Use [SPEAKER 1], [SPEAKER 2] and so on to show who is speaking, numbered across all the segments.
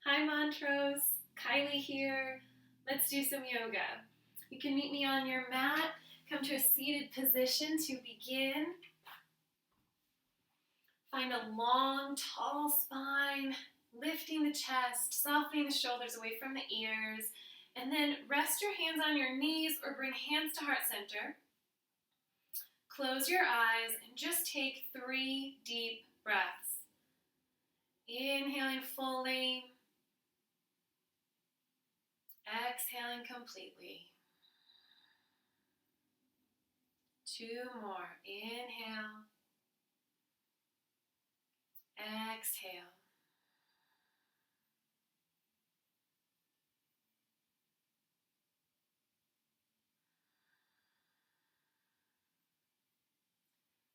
[SPEAKER 1] Hi Montrose, Kylie here. Let's do some yoga. You can meet me on your mat. Come to a seated position to begin. Find a long, tall spine, lifting the chest, softening the shoulders away from the ears, and then rest your hands on your knees or bring hands to heart center. Close your eyes and just take 3 deep breaths. Inhaling fully. Exhaling completely. 2 more. Inhale. Exhale.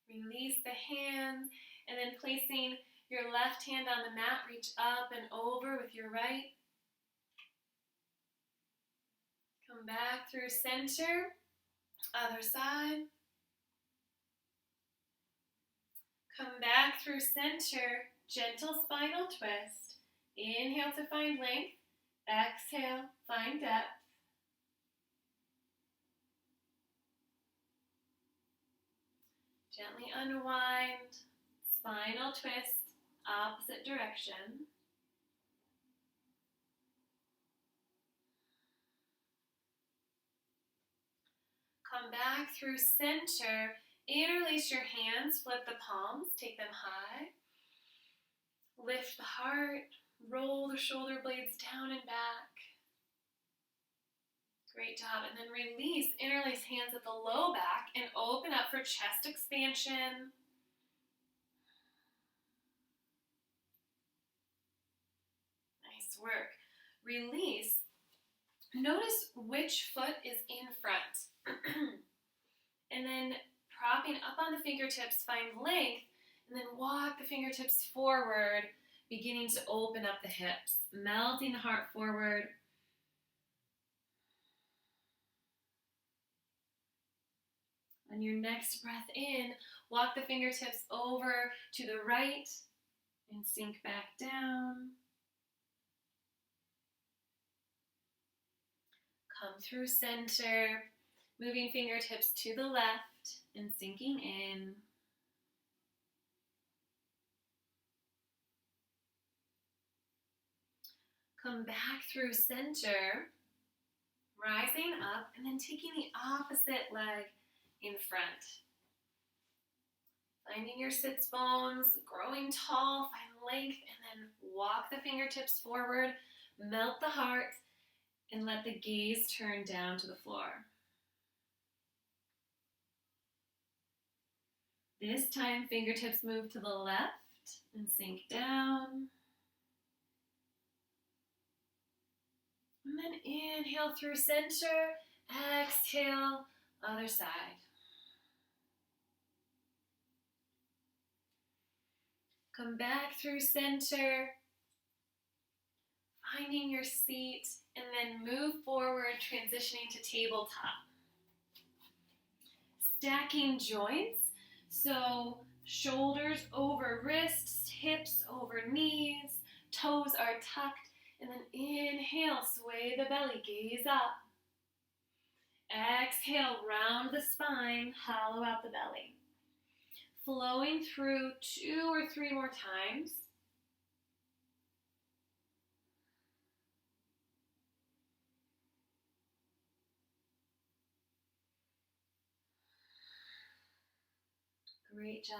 [SPEAKER 1] Release the hands and then placing your left hand on the mat, reach up and over with your right. Come back through center. Other side. Come back through center. Gentle spinal twist. Inhale to find length. Exhale, find depth. Gently unwind. Spinal twist, opposite direction. Come back through center. Interlace your hands, flip the palms, take them high. Lift the heart, roll the shoulder blades down and back. Great job. And then release, interlace hands at the low back and open up for chest expansion. Nice work. Release. Notice which foot is in front. And then propping up on the fingertips, find length, and then walk the fingertips forward, beginning to open up the hips, melting the heart forward. On your next breath in, walk the fingertips over to the right and sink back down. Come through center, moving fingertips to the left and sinking in. Come back through center, rising up, and then taking the opposite leg in front. Finding your sits bones, growing tall, find length, and then walk the fingertips forward, melt the heart, and let the gaze turn down to the floor. This time, fingertips move to the left and sink down. And then inhale through center, exhale, other side. Come back through center, finding your seat, and then move forward, transitioning to tabletop. Stacking joints, so shoulders over wrists, hips over knees, toes are tucked, and then inhale, sway the belly, gaze up. Exhale, round the spine, hollow out the belly. Flowing through 2 or 3 more times. Great job.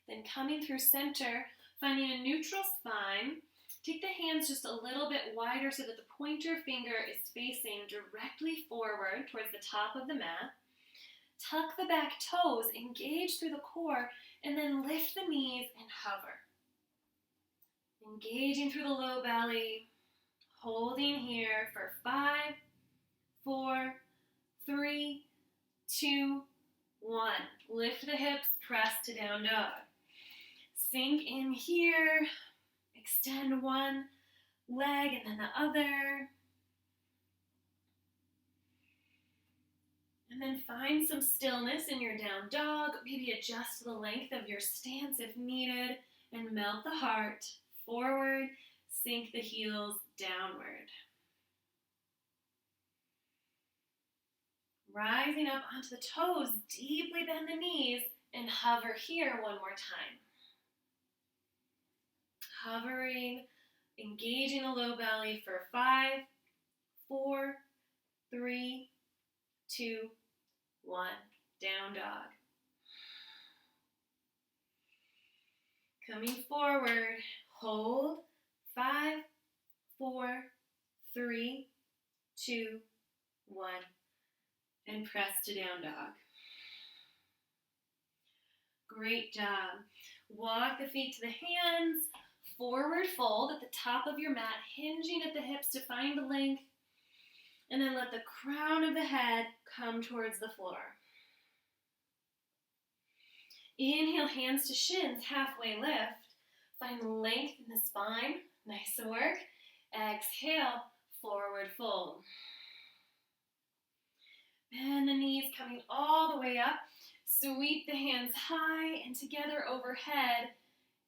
[SPEAKER 1] Then coming through center, finding a neutral spine. Take the hands just a little bit wider so that the pointer finger is facing directly forward towards the top of the mat. Tuck the back toes, engage through the core, and then lift the knees and hover. Engaging through the low belly, holding here for 5, 4, 3, 2, 1. Lift the hips, press to down dog. Sink in here, extend one leg and then the other. And then find some stillness in your down dog. Maybe adjust the length of your stance if needed. And melt the heart forward, Sink the heels downward. Rising up onto the toes, deeply bend the knees and hover here one more time. Hovering, engaging the low belly for 5, 4, 3, 2, 1. Down dog. Coming forward, hold, 5, 4, 3, 2, 1. And press to down dog. Great job. Walk the feet to the hands, forward fold at the top of your mat, hinging at the hips to find the length, and then let the crown of the head come towards the floor. Inhale, hands to shins, halfway lift. Find length in the spine, nice work. Exhale, forward fold. Bend the knees, coming all the way up. Sweep the hands high and together overhead.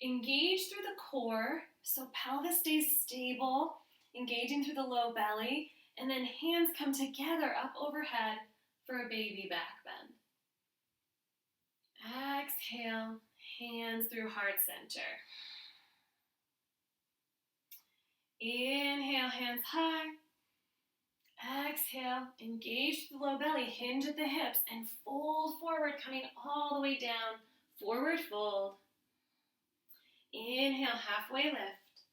[SPEAKER 1] Engage through the core, so pelvis stays stable, engaging through the low belly, and then hands come together up overhead for a baby back bend. Exhale, hands through heart center. Inhale, hands high. Exhale, engage the low belly, hinge at the hips, and fold forward, coming all the way down. Forward fold. Inhale, halfway lift.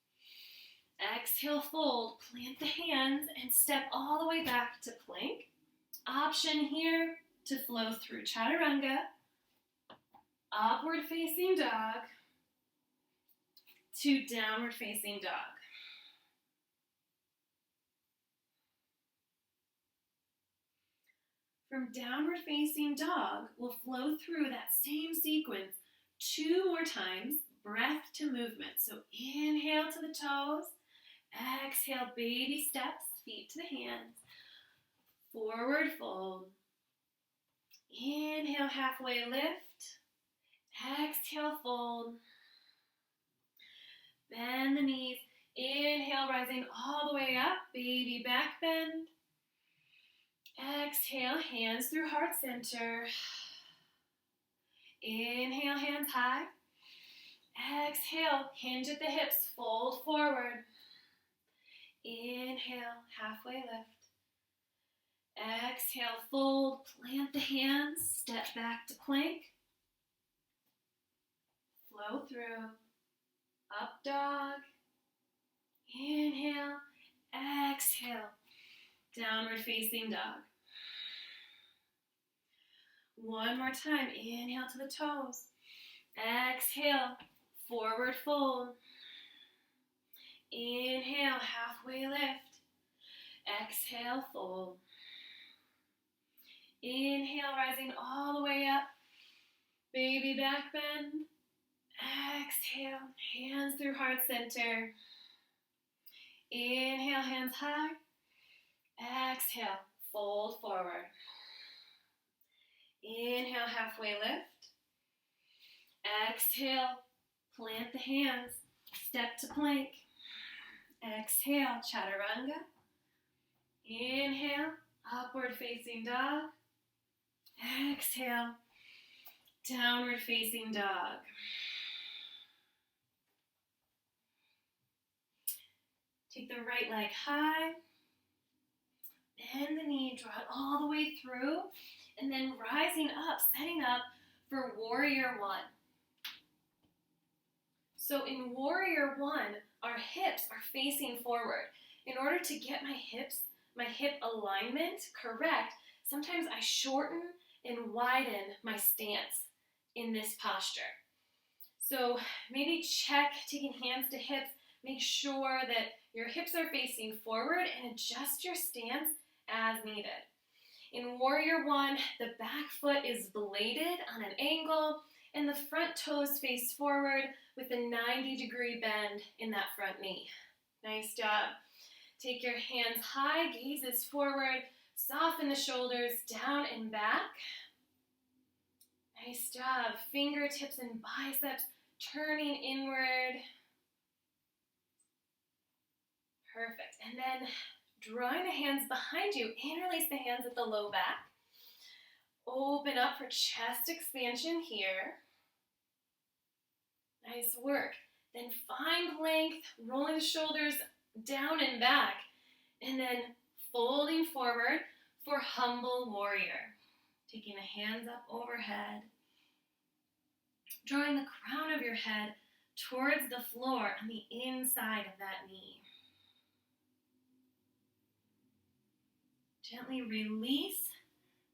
[SPEAKER 1] Exhale, fold. Plant the hands and step all the way back to plank. Option here to flow through chaturanga, upward facing dog, to downward facing dog. From downward facing dog, we'll flow through that same sequence 2 more times, breath to movement. So inhale to the toes, exhale, baby steps, feet to the hands, forward fold. Inhale, halfway lift, exhale, fold. Bend the knees, inhale, rising all the way up, baby back bend. Exhale, hands through heart center. Inhale, hands high. Exhale, hinge at the hips, fold forward. Inhale, halfway lift. Exhale, fold, plant the hands, step back to plank. Flow through, up dog. Inhale, exhale, downward facing dog. One more time, inhale to the toes. Exhale, forward fold. Inhale, halfway lift. Exhale, fold. Inhale, rising all the way up. Baby back bend. Exhale, hands through heart center. Inhale, hands high. Exhale, fold forward. Inhale, halfway lift. Exhale, plant the hands, step to plank. Exhale, chaturanga. Inhale, upward facing dog. Exhale, downward facing dog. Take the right leg high. Bend the knee, draw it all the way through, and then rising up, setting up for Warrior One. So in Warrior One, our hips are facing forward. In order to get my hip alignment correct, sometimes I shorten and widen my stance in this posture. So maybe check, taking hands to hips, make sure that your hips are facing forward and adjust your stance as needed. In Warrior One, the back foot is bladed on an angle and the front toes face forward with a 90-degree bend in that front knee. Nice job. Take your hands high, gazes forward, soften the shoulders down and back. Nice job. Fingertips and biceps turning inward. Perfect. And then drawing the hands behind you, interlace the hands at the low back. Open up for chest expansion here. Nice work. Then find length, rolling the shoulders down and back, and then folding forward for humble warrior. Taking the hands up overhead, drawing the crown of your head towards the floor on the inside of that knee. Gently release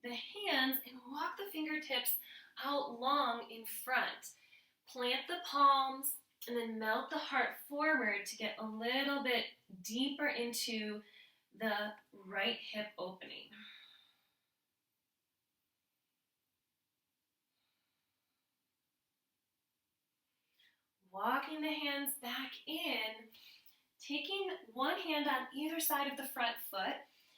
[SPEAKER 1] the hands and walk the fingertips out long in front. Plant the palms and then melt the heart forward to get a little bit deeper into the right hip opening. Walking the hands back in, taking one hand on either side of the front foot,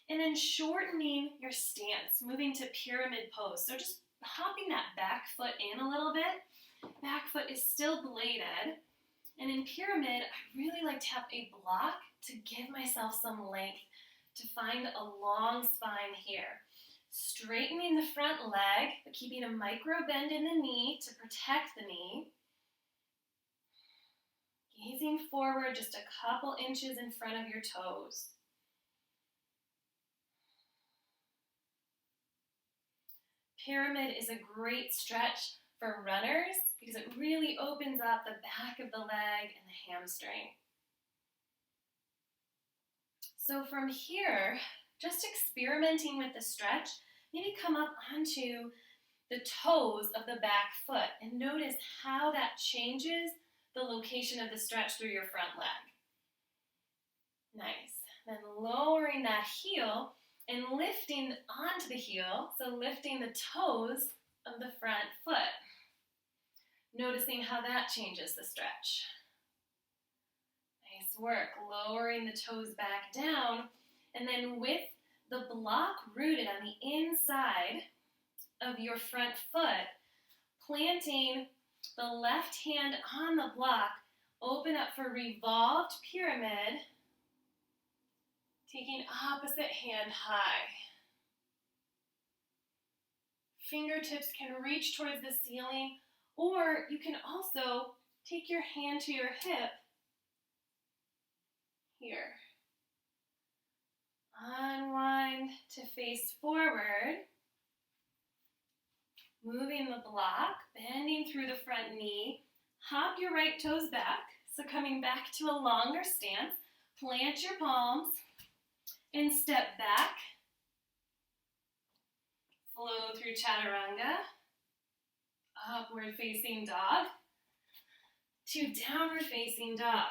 [SPEAKER 1] and then shortening your stance, moving to pyramid pose. So just hopping that back foot in a little bit. Back foot is still bladed. And in pyramid, I really like to have a block to give myself some length, to find a long spine here. Straightening the front leg, but keeping a micro bend in the knee to protect the knee. Gazing forward just a couple inches in front of your toes. Pyramid is a great stretch for runners because it really opens up the back of the leg and the hamstring. So from here, just experimenting with the stretch, maybe come up onto the toes of the back foot and notice how that changes the location of the stretch through your front leg. Nice. Then lowering that heel and lifting onto the heel, so lifting the toes of the front foot. Noticing how that changes the stretch. Nice work. Lowering the toes back down, and then with the block rooted on the inside of your front foot, planting the left hand on the block, open up for revolved pyramid, taking opposite hand high. Fingertips can reach towards the ceiling, or you can also take your hand to your hip here. Unwind to face forward. Moving the block, bending through the front knee. Hop your right toes back. So coming back to a longer stance. Plant your palms and step back. Flow through chaturanga. Upward facing dog to downward facing dog.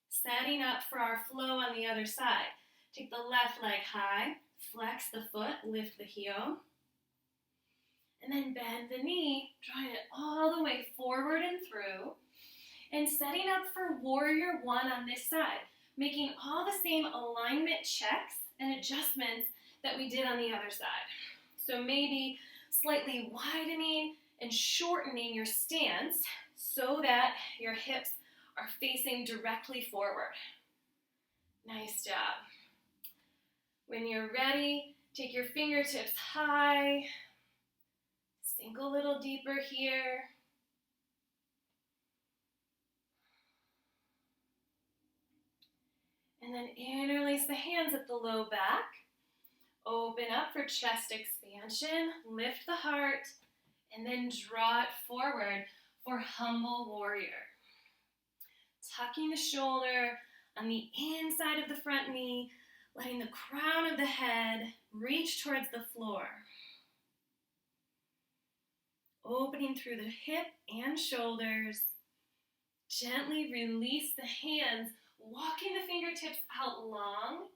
[SPEAKER 1] Setting up for our flow on the other side. Take the left leg high, flex the foot, lift the heel, and then bend the knee, drawing it all the way forward and through, and setting up for warrior one on this side, making all the same alignment checks and adjustments that we did on the other side. So maybe slightly widening and shortening your stance so that your hips are facing directly forward. Nice job. When you're ready, take your fingertips high. Sink a little deeper here. And then interlace the hands at the low back. Open up for chest expansion. Lift the heart. And then draw it forward for humble warrior. Tucking the shoulder on the inside of the front knee, letting the crown of the head reach towards the floor. Opening through the hip and shoulders. Gently release the hands, walking the fingertips out long,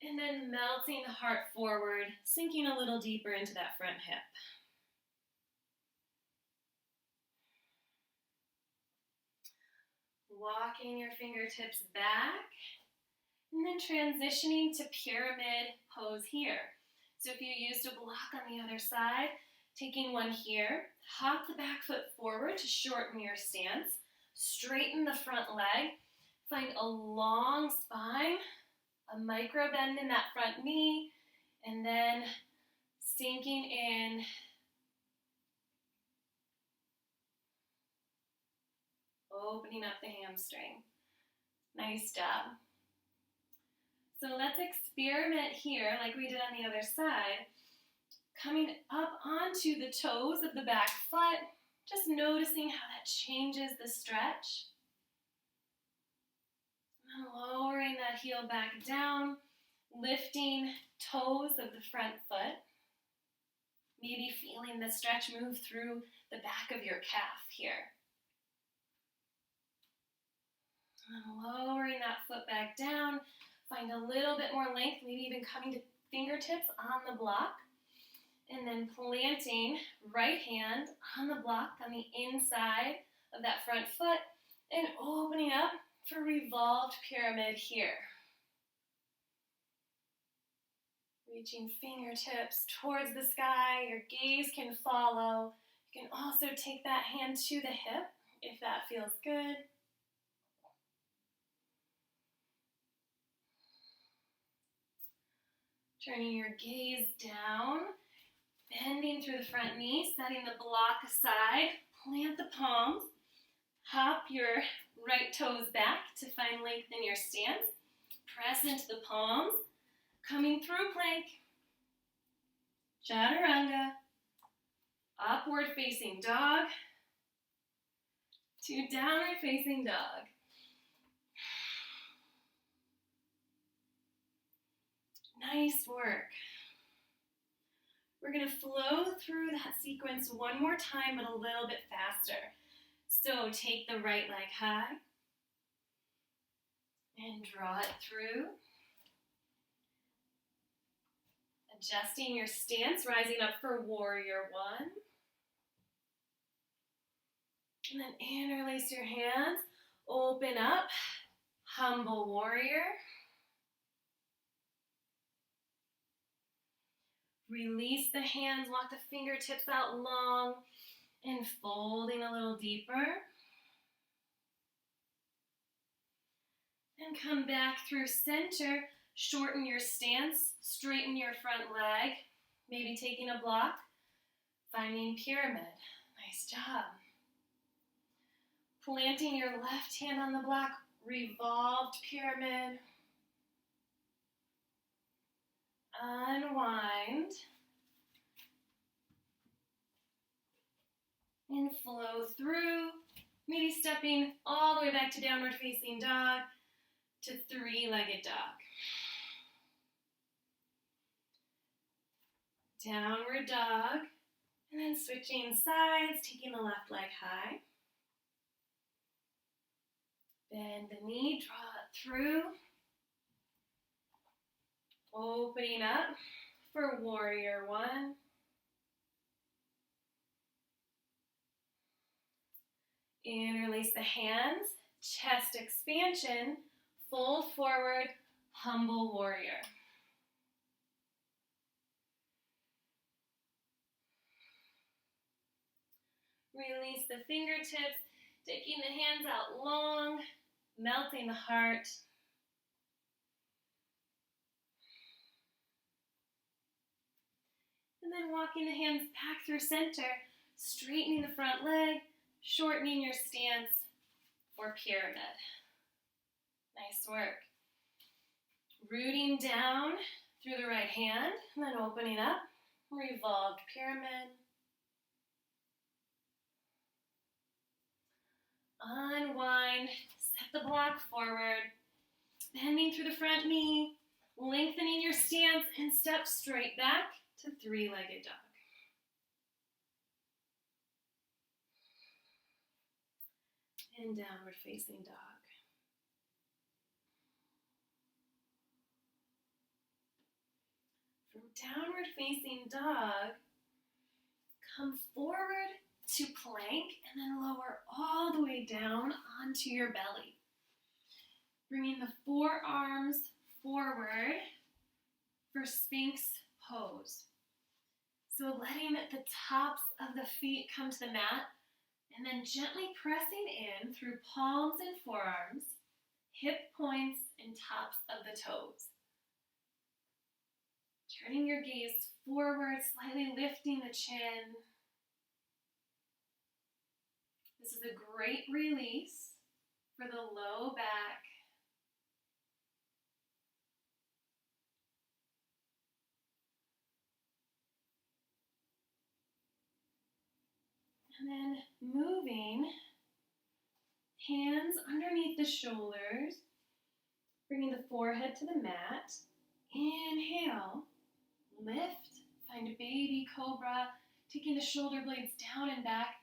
[SPEAKER 1] and then melting the heart forward, sinking a little deeper into that front hip. Walking your fingertips back, and then transitioning to pyramid pose here. So if you used a block on the other side, taking one here, hop the back foot forward to shorten your stance, straighten the front leg, Find a long spine, a micro bend in that front knee, and then sinking in. Opening up the hamstring. Nice job. So let's experiment here like we did on the other side. Coming up onto the toes of the back foot, just noticing how that changes the stretch. And lowering that heel back down, lifting toes of the front foot. Maybe feeling the stretch move through the back of your calf here. And lowering that foot back down, find a little bit more length, maybe even coming to fingertips on the block. And then planting right hand on the block on the inside of that front foot and opening up for revolved pyramid here. Reaching fingertips towards the sky, your gaze can follow. You can also take that hand to the hip if that feels good. Turning your gaze down, bending through the front knee, setting the block aside, plant the palms, hop your right toes back to find length in your stance, press into the palms, coming through plank, chaturanga, upward facing dog, to downward facing dog. Nice work. We're going to flow through that sequence one more time, but a little bit faster. So take the right leg high and draw it through. Adjusting your stance, rising up for warrior one. And then interlace your hands, open up, humble warrior. Release the hands, walk the fingertips out long and folding a little deeper. And come back through center, shorten your stance, straighten your front leg, maybe taking a block, finding pyramid. Nice job. Planting your left hand on the block, revolved pyramid. Unwind. And flow through, maybe stepping all the way back to downward facing dog to three-legged dog. Downward dog, and then switching sides, taking the left leg high. Bend the knee, draw it through. Opening up for warrior one. Interlace the hands, chest expansion, fold forward, humble warrior. Release the fingertips, taking the hands out long, melting the heart. And then walking the hands back through center, straightening the front leg, shortening your stance for pyramid. Nice work. Rooting down through the right hand, and then opening up, revolved pyramid. Unwind, set the block forward, bending through the front knee, lengthening your stance, and step straight back to three-legged dog. And downward facing dog. From downward facing dog, come forward to plank and then lower all the way down onto your belly. Bringing the forearms forward for Sphinx pose. So letting the tops of the feet come to the mat and then gently pressing in through palms and forearms, hip points and tops of the toes. Turning your gaze forward, slightly lifting the chin. This is a great release for the low back. And then moving, hands underneath the shoulders, bringing the forehead to the mat. Inhale, lift, find a baby cobra, taking the shoulder blades down and back,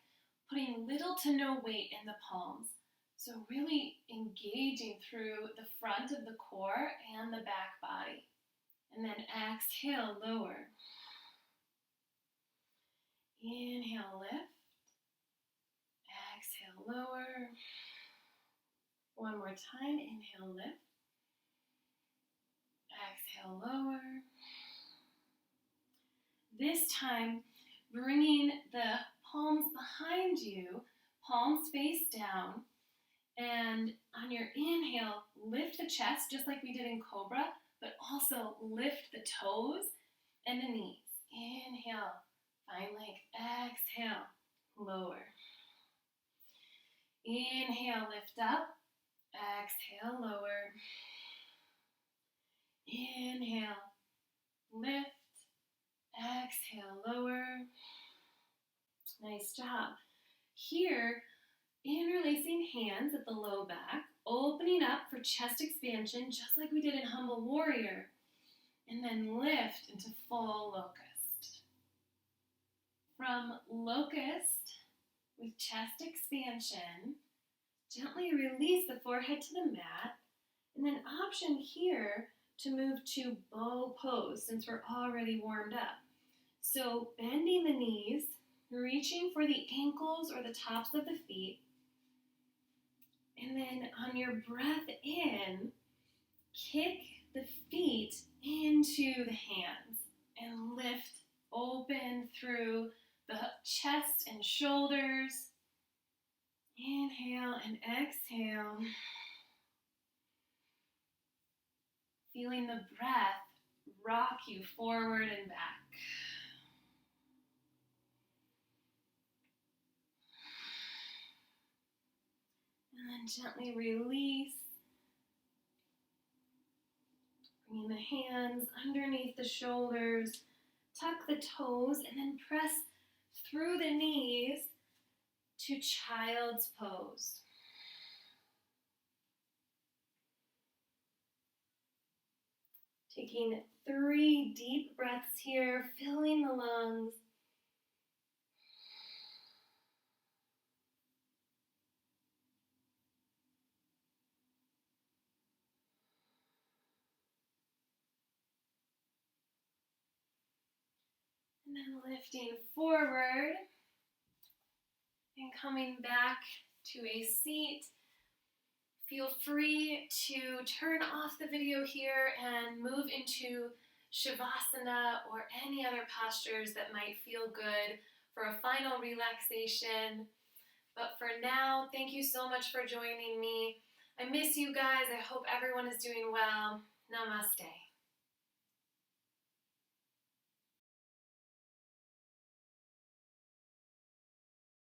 [SPEAKER 1] putting little to no weight in the palms. So really engaging through the front of the core and the back body. And then exhale, lower. Inhale, lift. Exhale, lower. One more time. Inhale, lift. Exhale, lower. This time, bringing the palms behind you, palms face down, and on your inhale, lift the chest just like we did in Cobra, but also lift the toes and the knees. Inhale, find length. Exhale, lower. Inhale, lift up. Exhale, lower. Inhale, lift. Exhale, lower. Nice job. Here, interlacing hands at the low back, opening up for chest expansion, just like we did in Humble Warrior. And then lift into full locust. From locust with chest expansion, gently release the forehead to the mat. And then option here to move to bow pose since we're already warmed up. So bending the knees, reaching for the ankles or the tops of the feet. And then on your breath in, kick the feet into the hands and lift open through the chest and shoulders. Inhale and exhale. Feeling the breath rock you forward and back. And then gently release. Bringing the hands underneath the shoulders. Tuck the toes and then press through the knees to child's pose. Taking 3 deep breaths here, filling the lungs. And then lifting forward and coming back to a seat. Feel free to turn off the video here and move into Shavasana or any other postures that might feel good for a final relaxation. But for now, thank you so much for joining me. I miss you guys. I hope everyone is doing well. Namaste.